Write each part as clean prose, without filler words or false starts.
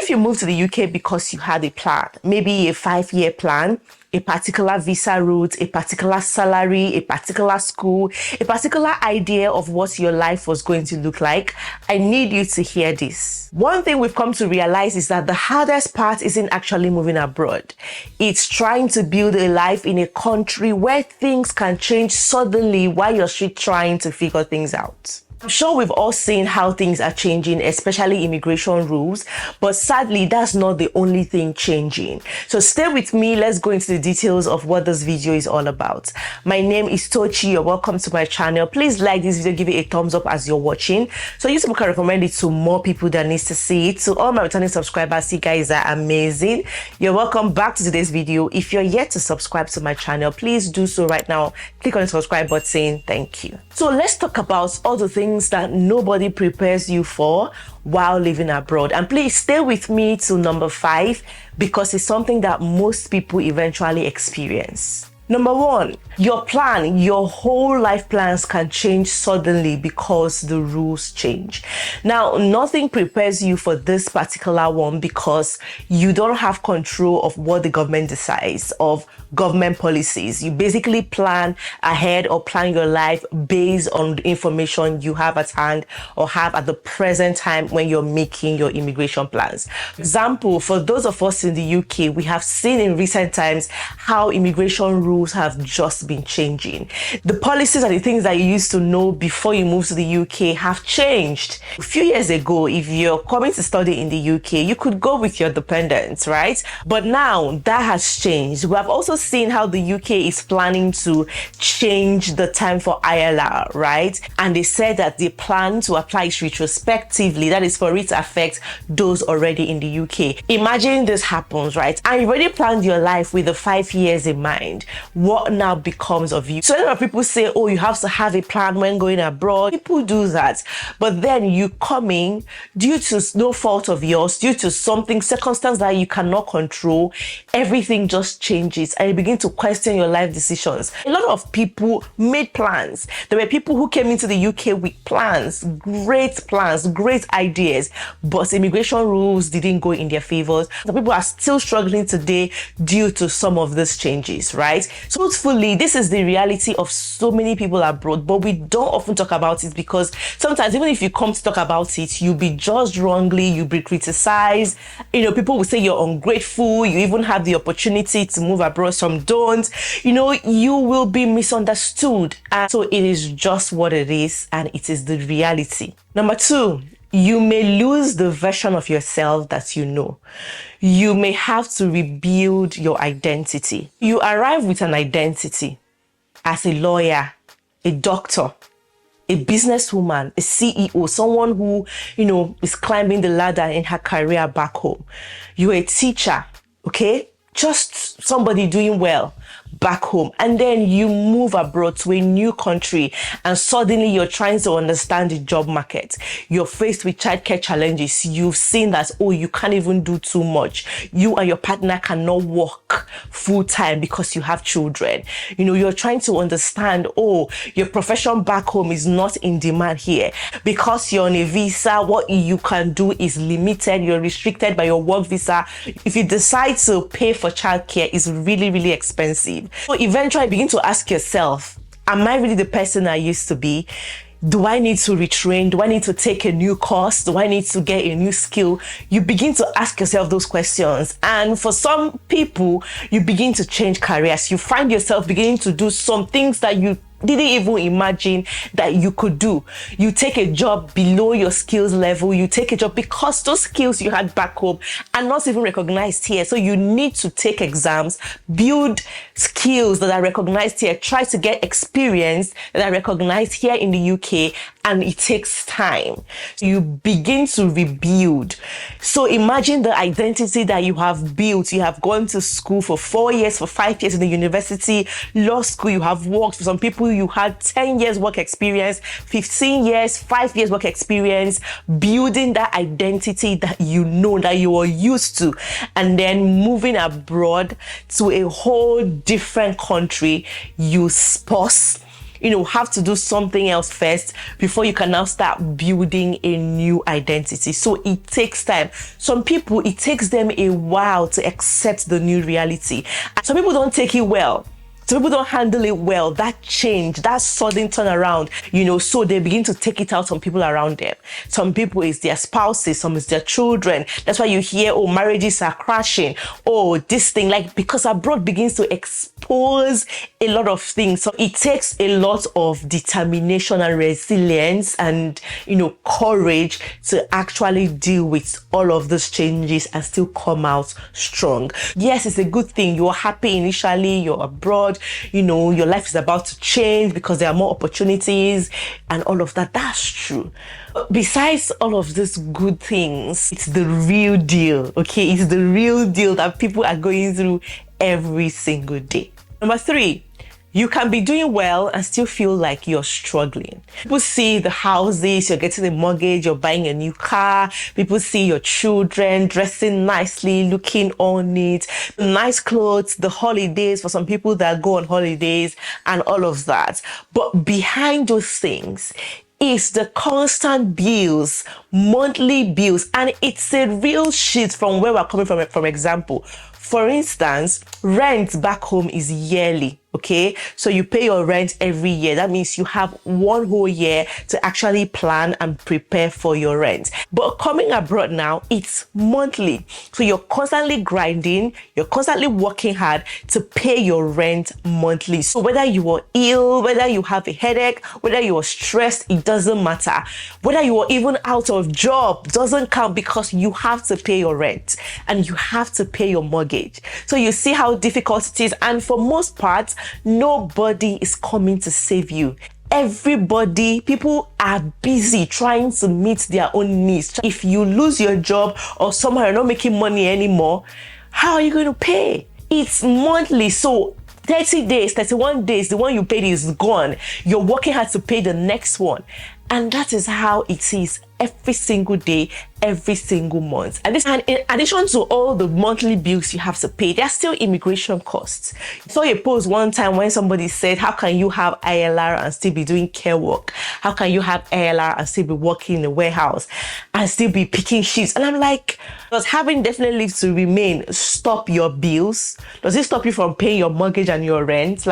if you moved to the UK because you had a plan, maybe a 5-year plan, a particular visa route, a particular salary, a particular school, a particular idea of what your life was going to look like, I need you to hear this. One thing we've come to realize is that the hardest part isn't actually moving abroad. It's trying to build a life in a country where things can change suddenly while you're still trying to figure things out. I'm sure we've all seen how things are changing, especially immigration rules, but sadly, that's not the only thing changing. So stay with me. Let's go into the details of what this video is all about. My name is Tochi. You're welcome to my channel. Please like this video, give it a thumbs up as you're watching, so YouTube can recommend it to more people that needs to see it. To all my returning subscribers, you guys are amazing. You're welcome back to today's video. If you're yet to subscribe to my channel, please do so right now. Click on the subscribe button. Thank you. So let's talk about all the things that nobody prepares you for while living abroad. And please stay with me to number 5, because it's something that most people eventually experience. Number 1, your plan, your whole life plans can change suddenly because the rules change. Now, nothing prepares you for this particular one because you don't have control of what the government decides, of government policies. You basically plan ahead or plan your life based on the information you have at hand or have at the present time when you're making your immigration plans. For example, for those of us in the UK, we have seen in recent times how immigration rules have just been changing. The policies and the things that you used to know before you moved to the UK have changed. A few years ago, if you're coming to study in the UK, you could go with your dependents, right? But now that has changed. We have also seen how the UK is planning to change the time for ILR, right? And they said that they plan to apply it retrospectively, that is for it to affect those already in the UK. Imagine this happens, right? And you already planned your life with the 5 years in mind. What now becomes of you? So a lot of people say, oh, you have to have a plan when going abroad. People do that. But then you coming, due to no fault of yours, due to something, circumstance that you cannot control, everything just changes and you begin to question your life decisions. A lot of people made plans. There were people who came into the UK with plans, great ideas, but immigration rules didn't go in their favors. The people are still struggling today due to some of these changes, right? So truthfully, this is the reality of so many people abroad, but we don't often talk about it because sometimes even if you come to talk about it, you'll be judged wrongly, you'll be criticized. You know, people will say you're ungrateful, you even have the opportunity to move abroad, some don't. You know, you will be misunderstood. And so it is just what it is, and it is the reality. Number 2, you may lose the version of yourself that you know. You may have to rebuild your identity. You arrive with an identity as a lawyer, a doctor, a businesswoman, a CEO, someone who, you know, is climbing the ladder in her career back home. You're a teacher, okay? Just somebody doing well back home, and then you move abroad to a new country and suddenly you're trying to understand the job market. You're faced with childcare challenges. You've seen that, oh, you can't even do too much. You and your partner cannot work full time because you have children. You know, you're trying to understand, oh, your profession back home is not in demand here because you're on a visa. What you can do is limited. You're restricted by your work visa. If you decide to pay for childcare, it's really expensive. So eventually begin to ask yourself, am I really the person I used to be? Do I need to retrain? Do I need to take a new course? Do I need to get a new skill? You begin to ask yourself those questions. And for some people, you begin to change careers. You find yourself beginning to do some things that you didn't even imagine that you could do. You take a job below your skills level. You take a job because those skills you had back home are not even recognized here. So you need to take exams, build skills that are recognized here, try to get experience that are recognized here in the UK, and it takes time. So you begin to rebuild. So imagine the identity that you have built. You have gone to school for 4 years, for 5 years in the university, law school, you have worked. For some people, you had 10 years work experience, 15 years, 5 years work experience, building that identity that you know, that you are used to, and then moving abroad to a whole different country. You pause, have to do something else first before you can now start building a new identity. So it takes time. Some people, it takes them a while to accept the new reality. And some people don't take it well. Some people don't handle it well, that change, that sudden turnaround, so they begin to take it out on people around them. Some people, it's their spouses, some it's their children. That's why you hear, marriages are crashing. This thing, because abroad begins to expose a lot of things. So it takes a lot of determination and resilience and, courage to actually deal with all of those changes and still come out strong. Yes, it's a good thing. You're happy initially, you're abroad, your life is about to change because there are more opportunities and all of that. That's true. But besides all of these good things, it's the real deal, okay? It's the real deal that people are going through every single day. Number 3, you can be doing well and still feel like you're struggling. People see the houses, you're getting a mortgage, you're buying a new car. People see your children dressing nicely, looking all neat, nice clothes, the holidays for some people that go on holidays and all of that. But behind those things is the constant bills, monthly bills, and it's a real shit from where we're coming from. For example, for instance, rent back home is yearly, okay? So you pay your rent every year. That means you have one whole year to actually plan and prepare for your rent. But coming abroad now, it's monthly. So you're constantly grinding, you're constantly working hard to pay your rent monthly. So whether you are ill, whether you have a headache, whether you are stressed, it doesn't matter. Whether you are even out of job, doesn't count because you have to pay your rent and you have to pay your mortgage. So you see how difficult it is. And for most parts, nobody is coming to save you. People are busy trying to meet their own needs. If you lose your job or somehow you're not making money anymore, how are you going to pay? It's monthly. So 30 days, 31 days, the one you paid is gone. You're working hard to pay the next one. And that is how it is every single day, every single month. And in addition to all the monthly bills you have to pay, there are still immigration costs. I saw a post one time when somebody said, how can you have ILR and still be doing care work? How can you have ILR and still be working in a warehouse and still be picking sheets? And I'm like, does having definite leave to remain stop your bills? Does it stop you from paying your mortgage and your rent?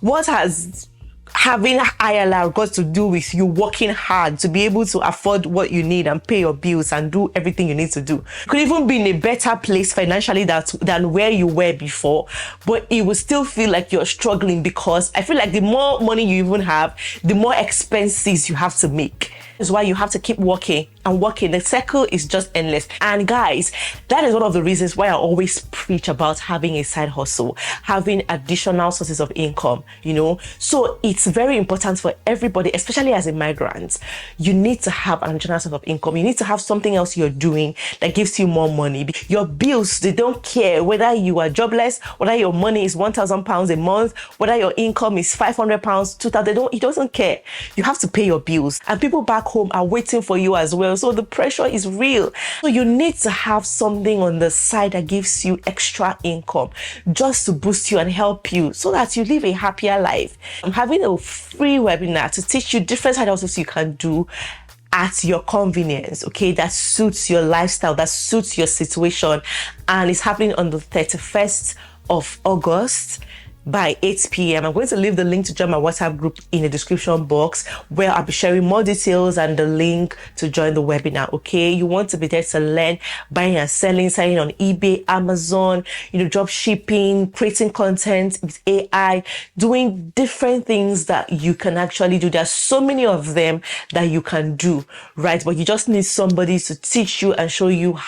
What has having ILR got to do with you working hard to be able to afford what you need and pay your bills and do everything you need to do? You could even be in a better place financially than where you were before, but it will still feel like you're struggling because I feel like the more money you even have, the more expenses you have to make. That's why you have to keep working and working. The circle is just endless. And guys, that is one of the reasons why I always preach about having a side hustle, having additional sources of income, So it's very important for everybody, especially as a migrant. You need to have an additional source of income. You need to have something else you're doing that gives you more money. Your bills, they don't care whether you are jobless, whether your money is £1,000 a month, whether your income is £500, 2,000. It doesn't care. You have to pay your bills. And people back home are waiting for you as well. So the pressure is real. So you need to have something on the side that gives you extra income just to boost you and help you so that you live a happier life. I'm having a free webinar to teach you different side hustles you can do at your convenience, okay, that suits your lifestyle, that suits your situation. And it's happening on the 31st of August. By 8 p.m. I'm going to leave the link to join my WhatsApp group in the description box where I'll be sharing more details and the link to join the webinar, okay? You want to be there to learn buying and selling on eBay, Amazon, drop shipping, creating content with AI, doing different things that you can actually do. There's so many of them that you can do, right? But you just need somebody to teach you and show you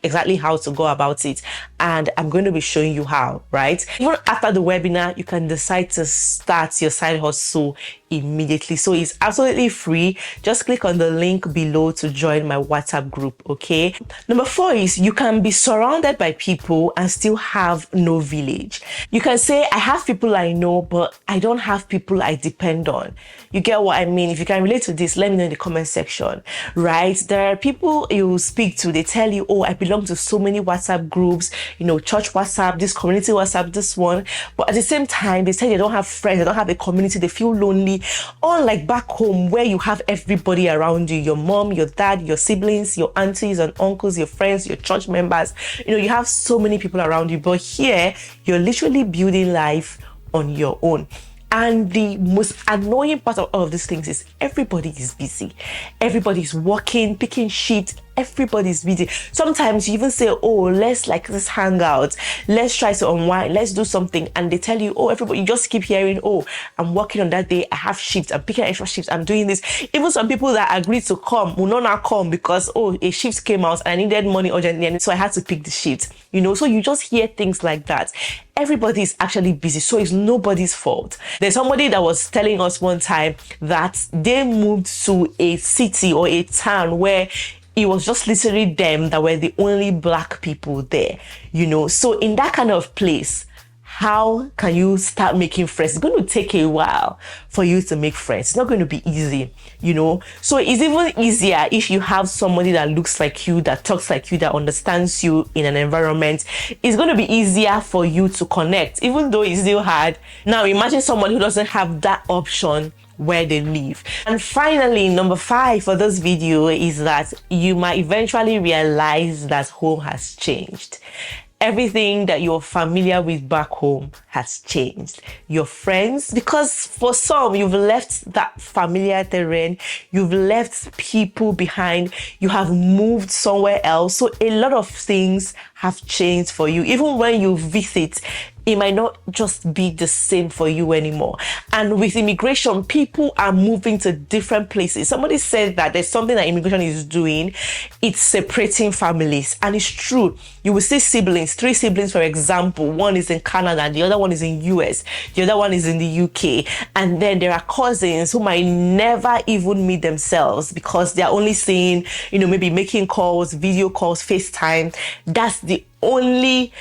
exactly how to go about it. And I'm going to be showing you how, right? Even after the webinar, you can decide to start your side hustle immediately. So it's absolutely free. Just click on the link below to join my WhatsApp group. Okay. Number 4 is you can be surrounded by people and still have no village. You can say, I have people I know, but I don't have people I depend on. You get what I mean? If you can relate to this, let me know in the comment section, right? There are people you speak to, they tell you, oh, I belong to so many WhatsApp groups, you know, church WhatsApp, this community WhatsApp, this one. But at the same time, they say they don't have friends, they don't have a community, they feel lonely. Unlike back home where you have everybody around you, your mom, your dad, your siblings, your aunties and uncles, your friends, your church members, you know, you have so many people around you. But here, you're literally building life on your own. And the most annoying part of all of these things is everybody is busy. Everybody's working, picking shifts. Everybody's busy. Sometimes you even say, oh, let's hang out. Let's try to unwind. Let's do something. And they tell you, oh, everybody, you just keep hearing, oh, I'm working on that day. I have shifts. I'm picking extra shifts. I'm doing this. Even some people that agreed to come will not now come because, oh, a shift came out and I needed money urgently. And so I had to pick the shift, you know? So you just hear things like that. Everybody is actually busy. So it's nobody's fault. There's somebody that was telling us one time that they moved to a city or a town where it was just literally them that were the only black people there, you know. So in that kind of place, how can you start making friends? It's going to take a while for you to make friends. It's not going to be easy, you know. So it's even easier if you have somebody that looks like you, that talks like you, that understands you in an environment. It's going to be easier for you to connect, even though it's still hard. Now imagine someone who doesn't have that option where they live. And finally, number 5 for this video is that you might eventually realize that home has changed. Everything that you're familiar with back home has changed. Your friends, because for some, you've left that familiar terrain, you've left people behind, you have moved somewhere else. So a lot of things have changed for you. Even when you visit, it might not just be the same for you anymore. And with immigration, people are moving to different places. Somebody said that there's something that immigration is doing. It's separating families. And it's true. You will see siblings, 3 siblings, for example. One is in Canada, the other one is in US, the other one is in the UK. And then there are cousins who might never even meet themselves because they're only seeing, you know, maybe making calls, video calls, FaceTime. That's the only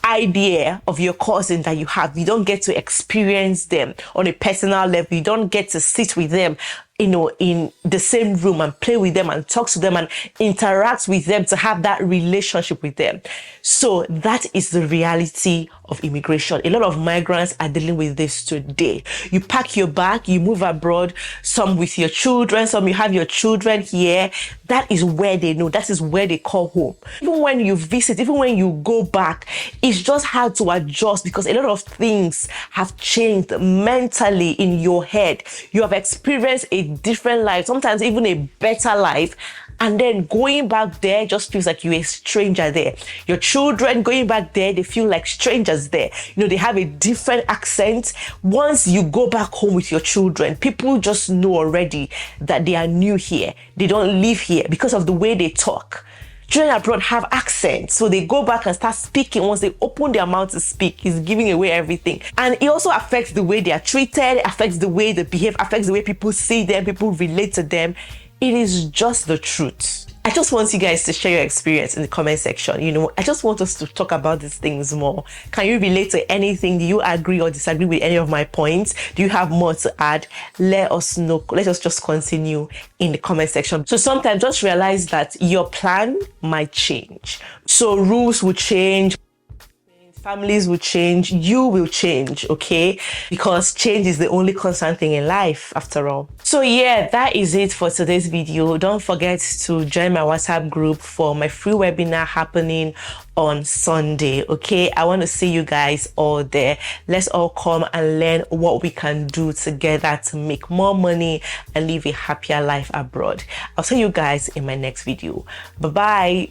idea of your cousin that you have. You don't get to experience them on a personal level. You don't get to sit with them, you know, in the same room and play with them and talk to them and interact with them to have that relationship with them. So that is the reality of immigration. A lot of migrants are dealing with this today. You pack your bag, you move abroad, some with your children, some you have your children here. That is where they know. That is where they call home. Even when you visit, even when you go back, it's just hard to adjust because a lot of things have changed mentally in your head. You have experienced a different life, sometimes even a better life. And then going back there just feels like you're a stranger there. Your children going back there, they feel like strangers there. You know, they have a different accent. Once you go back home with your children, people just know already that they are new here. They don't live here because of the way they talk. Children abroad have accents, so they go back and start speaking. Once they open their mouth to speak, it's giving away everything. And it also affects the way they are treated, affects the way they behave, affects the way people see them, people relate to them. It is just the truth. I just want you guys to share your experience in the comment section. You know, I just want us to talk about these things more. Can you relate to anything? Do you agree or disagree with any of my points? Do you have more to add? Let us know. Let us just continue in the comment section. So sometimes just realize that your plan might change. So rules will change. Families will change, you will change, okay? Because change is the only constant thing in life, after all. So yeah, that is it for today's video. Don't forget to join my WhatsApp group for my free webinar happening on Sunday, okay? I want to see you guys all there. Let's all come and learn what we can do together to make more money and live a happier life abroad. I'll see you guys in my next video. Bye-bye.